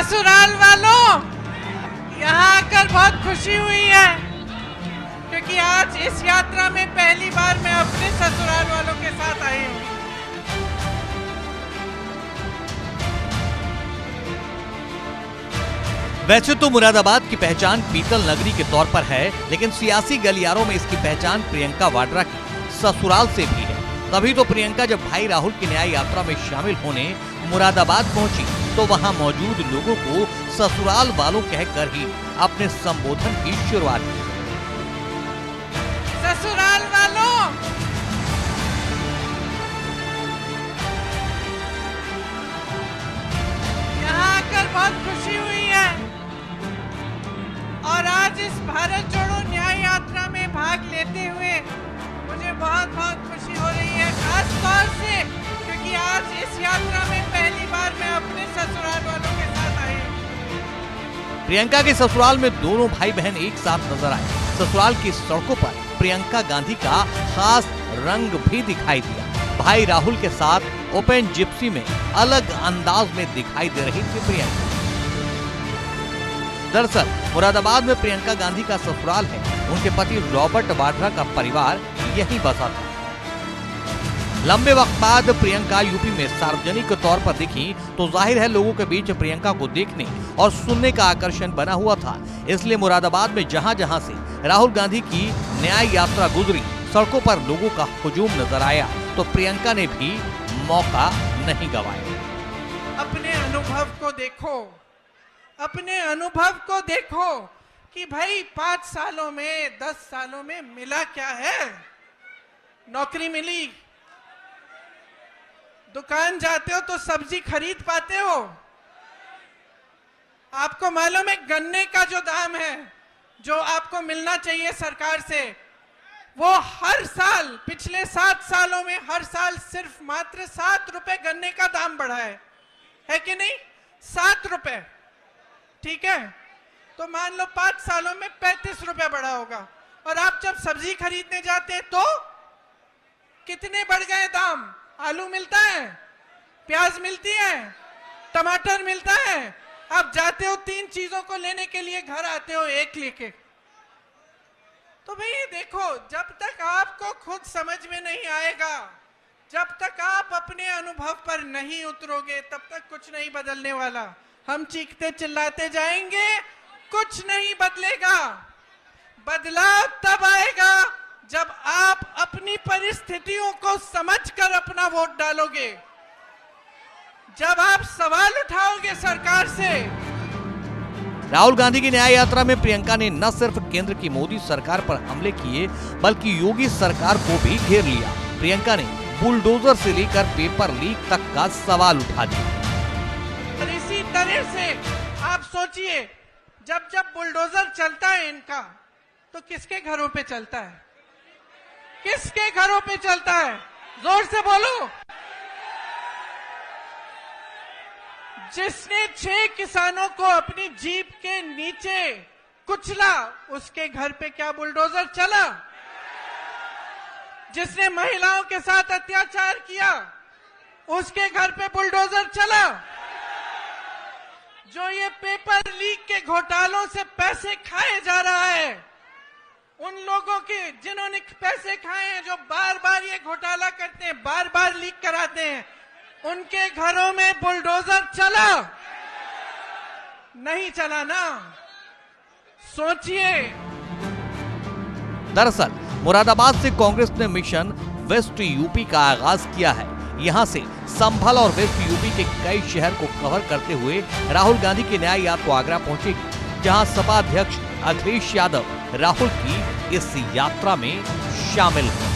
ससुराल वालों, यहाँ आकर बहुत खुशी हुई है क्योंकि आज इस यात्रा में पहली बार मैं अपने ससुराल वालों के साथ आई हूँ। वैसे तो मुरादाबाद की पहचान पीतल नगरी के तौर पर है, लेकिन सियासी गलियारों में इसकी पहचान प्रियंका वाड्रा की ससुराल से भी है। तभी तो प्रियंका जब भाई राहुल की न्याय यात्रा में शामिल होने मुरादाबाद पहुंची तो वहां मौजूद लोगों को ससुराल वालों कहकर ही अपने संबोधन की शुरुआत की। ससुराल वालों, यहाँ आकर बहुत खुशी हुई है और आज इस भारत जोड़ो न्याय यात्रा में भाग लेते हुए मुझे बहुत बहुत खुशी हो रही है, खास तौर से क्योंकि आज इस यात्रा में पहली बार मैं अपने ससुराल वालों के साथ आई हूँ। प्रियंका के ससुराल में दोनों भाई बहन एक साथ नजर आए। ससुराल की सड़कों पर प्रियंका गांधी का खास रंग भी दिखाई दिया। भाई राहुल के साथ ओपन जिप्सी में अलग अंदाज में दिखाई दे रही थी प्रियंका। दरअसल मुरादाबाद में प्रियंका गांधी का ससुराल है। उनके पति रॉबर्ट वाड्रा का परिवार यहीं बसा था। लंबे वक्त बाद प्रियंका यूपी में सार्वजनिक तौर पर दिखी तो जाहिर है लोगों के बीच प्रियंका को देखने और सुनने का आकर्षण बना हुआ था। इसलिए मुरादाबाद में जहां जहां से राहुल गांधी की न्याय यात्रा गुजरी, सड़कों पर लोगों का हुजूम नजर आया तो प्रियंका ने भी मौका नहीं गंवाया। अपने अनुभव को देखो, अपने अनुभव को देखो कि भाई 5 सालों में 10 सालों में मिला क्या है। नौकरी मिली, दुकान जाते हो तो सब्जी खरीद पाते हो। आपको मालूम है गन्ने का जो दाम है, जो आपको मिलना चाहिए सरकार से, वो हर साल पिछले 7 सालों में हर साल सिर्फ मात्र 7 रुपए गन्ने का दाम बढ़ा है कि नहीं? 7 रुपए, ठीक है। तो मान लो 5 सालों में 35 रुपए बढ़ा होगा। और आप जब सब्जी खरीदने जाते हैं तो कितने बढ़ गए दाम? आलू मिलता है, प्याज मिलती है, टमाटर मिलता है। आप जाते हो 3 चीजों को लेने के लिए, घर आते हो 1 लेके। तो भाई देखो, जब तक आपको खुद समझ में नहीं आएगा, जब तक आप अपने अनुभव पर नहीं उतरोगे, तब तक कुछ नहीं बदलने वाला। हम चीखते चिल्लाते जाएंगे, कुछ नहीं बदलेगा। बदलाव तब आएगा जब आप अपनी परिस्थितियों को समझकर अपना वोट डालोगे, जब आप सवाल उठाओगे सरकार से। राहुल गांधी की न्याय यात्रा में प्रियंका ने न सिर्फ केंद्र की मोदी सरकार पर हमले किए, बल्कि योगी सरकार को भी घेर लिया। प्रियंका ने बुलडोजर से लेकर पेपर लीक तक का सवाल उठा दिया। और इसी तरह से आप सोचिए, जब जब बुलडोजर चलता है इनका, तो किसके घरों पे चलता है? किसके घरों पे चलता है? जोर से बोलो। जिसने 6 किसानों को अपनी जीप के नीचे कुचला, उसके घर पे क्या बुलडोजर चला? जिसने महिलाओं के साथ अत्याचार किया, उसके घर पे बुलडोजर चला? जो ये पेपर लीक के घोटालों से पैसे खाए जा रहा है, उन लोगों के जिन्होंने पैसे खाए हैं, जो बार बार ये घोटाला करते हैं, बार बार लीक कराते हैं, उनके घरों में बुलडोजर चला? नहीं चला ना। सोचिए। दरअसल मुरादाबाद से कांग्रेस ने मिशन वेस्ट यूपी का आगाज किया है। यहाँ से संभल और वेस्ट यूपी के कई शहर को कवर करते हुए राहुल गांधी की न्याय यात्रा आगरा पहुंचेगी, जहां सपा अध्यक्ष अखिलेश यादव राहुल की इस यात्रा में शामिल हैं।